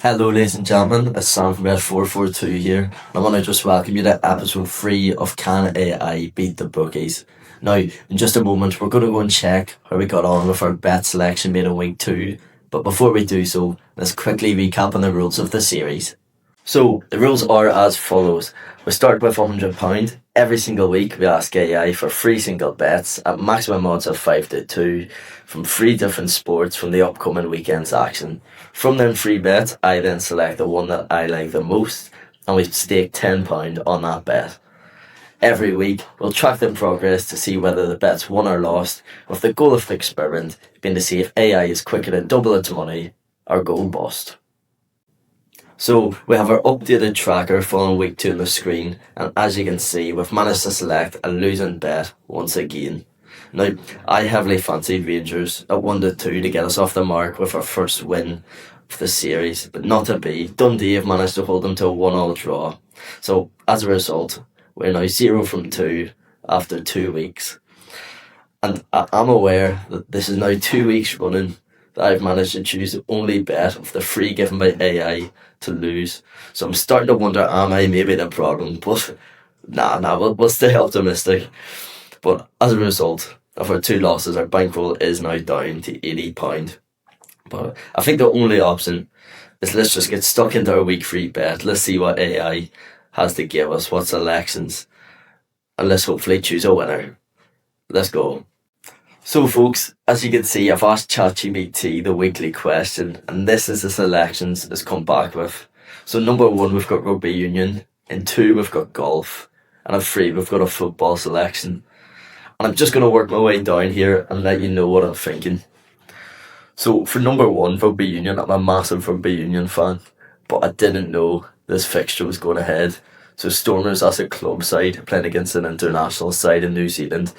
Hello, ladies and gentlemen, it's Sam from Bet442 here, and I want to just welcome you to episode 3 of Can AI Beat the Bookies. Now, in just a moment, we're going to go and check how we got on with our bet selection made in week 2, but before we do so, let's quickly recap on the rules of the series. So, the rules are as follows. We start with £100. Every single week, we ask AI for 3 single bets at maximum odds of 5-2 from 3 different sports from the upcoming weekend's action. From them 3 bets, I then select the one that I like the most, and we stake £10 on that bet. Every week, we'll track the progress to see whether the bet's won or lost, with the goal of the experiment being to see if AI is quicker to double its money or go bust. So we have our updated tracker following week 2 on the screen, and as you can see, we've managed to select a losing bet once again. Now, I heavily fancied Rangers at 1-2 to get us off the mark with our first win of the series, but not to be. Dundee have managed to hold them to a 1-1 draw. So as a result, we're now 0 from 2 after 2 weeks. And I'm aware that this is now 2 weeks running that I've managed to choose the only bet of the 3 given by AI to lose. So I'm starting to wonder, am I maybe the problem? But we'll stay optimistic. But as a result of our 2 losses, our bankroll is now down to £80. But I think the only option is let's just get stuck into our week 3 bet. Let's see what AI has to give us, what selections, and let's hopefully choose a winner. Let's go. So folks, as you can see, I've asked ChatGPT the weekly question, and this is the selections it's come back with. So number 1, we've got rugby union. In 2, we've got golf. And in 3, we've got a football selection. And I'm just going to work my way down here and let you know what I'm thinking. So for number 1, rugby union, I'm a massive rugby union fan, but I didn't know this fixture was going ahead. So Stormers, as a club side, playing against an international side in New Zealand.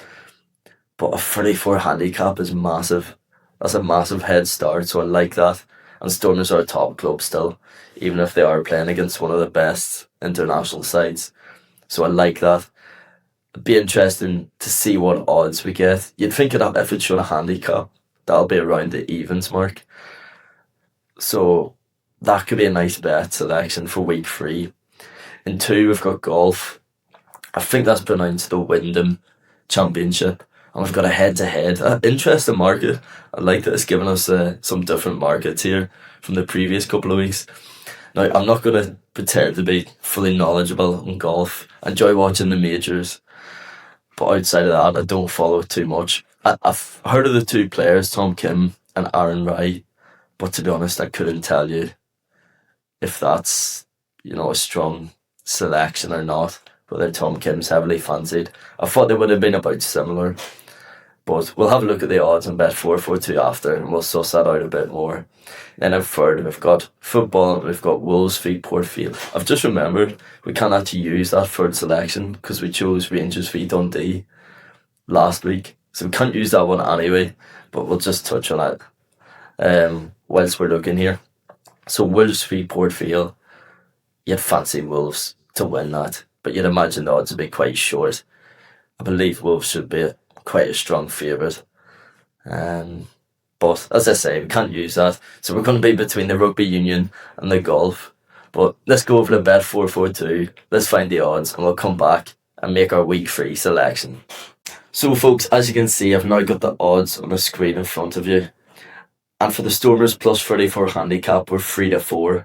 But a 34 handicap is massive. That's a massive head start, so I like that. And Stormers are a top club still, even if they are playing against one of the best international sides. So I like that. It'd be interesting to see what odds we get. You'd think that if it's showing a handicap, that'll be around the evens mark. So that could be a nice bet selection for week 3. In 2, we've got golf. I think that's pronounced the Wyndham Championship. And we've got a head-to-head. Interesting market. I like that it's given us some different markets here from the previous couple of weeks. Now, I'm not going to pretend to be fully knowledgeable on golf. I enjoy watching the majors. But outside of that, I don't follow it too much. I've heard of the 2 players, Tom Kim and Aaron Rai. But to be honest, I couldn't tell you if that's, a strong selection or not. Whether Tom Kim's heavily fancied. I thought they would have been about similar. But we'll have a look at the odds and Bet442 after, and we'll suss that out a bit more. Then in 3rd, we've got football, and we've got Wolves v Portfield. I've just remembered we can't actually use that 3rd selection because we chose Rangers v Dundee last week. So we can't use that one anyway, but we'll just touch on it whilst we're looking here. So Wolves v Portfield, you'd fancy Wolves to win that, but you'd imagine the odds would be quite short. I believe Wolves should be quite a strong favourite. But as I say, we can't use that. So we're going to be between the rugby union and the golf. But let's go over to Bet442. Let's find the odds and we'll come back and make our week 3 selection. So folks, as you can see, I've now got the odds on the screen in front of you. And for the Stormers plus 34 handicap, we're 3-4.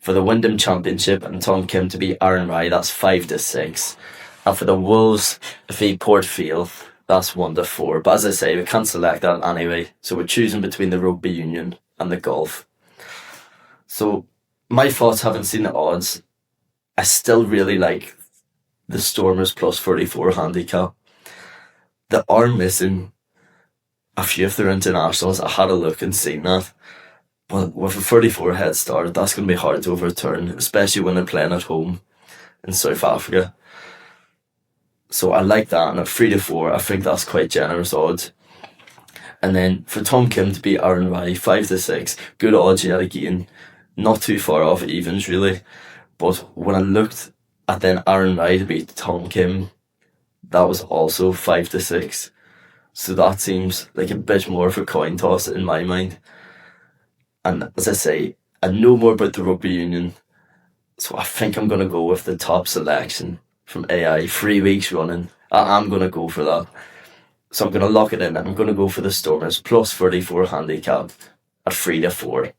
For the Wyndham Championship and Tom Kim to beat Aaron Rai, that's 5-6. And for the Wolves v Portfield, that's 1-4. But as I say, we can't select that anyway. So we're choosing between the rugby union and the golf. So my thoughts, having seen the odds, I still really like the Stormers plus 34 handicap. They are missing a few of their internationals. I had a look and seen that. But with a 34 head start, that's going to be hard to overturn, especially when they're playing at home in South Africa. So I like that, and at 3-4, I think that's quite generous odds. And then for Tom Kim to beat Aaron Rai, 5-6, good odds yet again. Not too far off evens really. But when I looked at then Aaron Rai to beat Tom Kim, that was also 5-6. So that seems like a bit more of a coin toss in my mind. And as I say, I know more about the rugby union, so I think I'm going to go with the top selection from AI, 3 weeks running. I'm going to go for that. So I'm going to lock it in. I'm going to go for the Stormers plus 34 handicap at 3-4.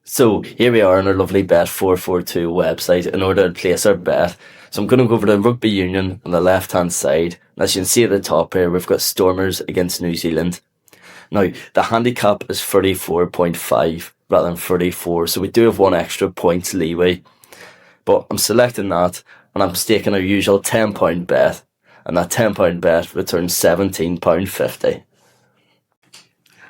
So here we are on our lovely Bet442 website in order to place our bet. So I'm going to go over the rugby union on the left hand side. And as you can see at the top here, we've got Stormers against New Zealand. Now, the handicap is 34.5 rather than 34, so we do have one extra points leeway. But I'm selecting that, and I'm staking our usual £10 bet, and that £10 bet returns £17.50.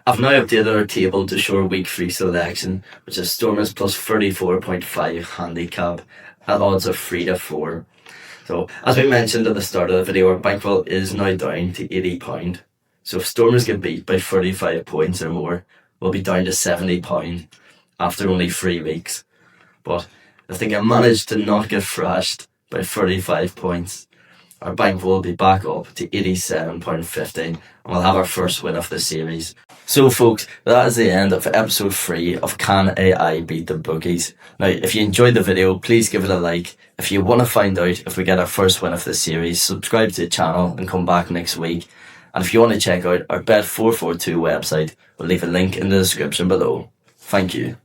I've now updated our table to show our week 3 selection, which is Stormers plus 34.5 handicap at odds of 3-4. So, as we mentioned at the start of the video, our bankroll is now down to £80. So if Stormers get beat by 35 points or more, we'll be down to £70 after only 3 weeks. But if they can manage to not get thrashed by 35 points, our bankroll will be back up to £87.50 and we'll have our first win of the series. So folks, that is the end of episode 3 of Can AI Beat the Bookies? Now, if you enjoyed the video, please give it a like. If you want to find out if we get our first win of the series, subscribe to the channel and come back next week. And if you want to check out our Bet442 website, we'll leave a link in the description below. Thank you.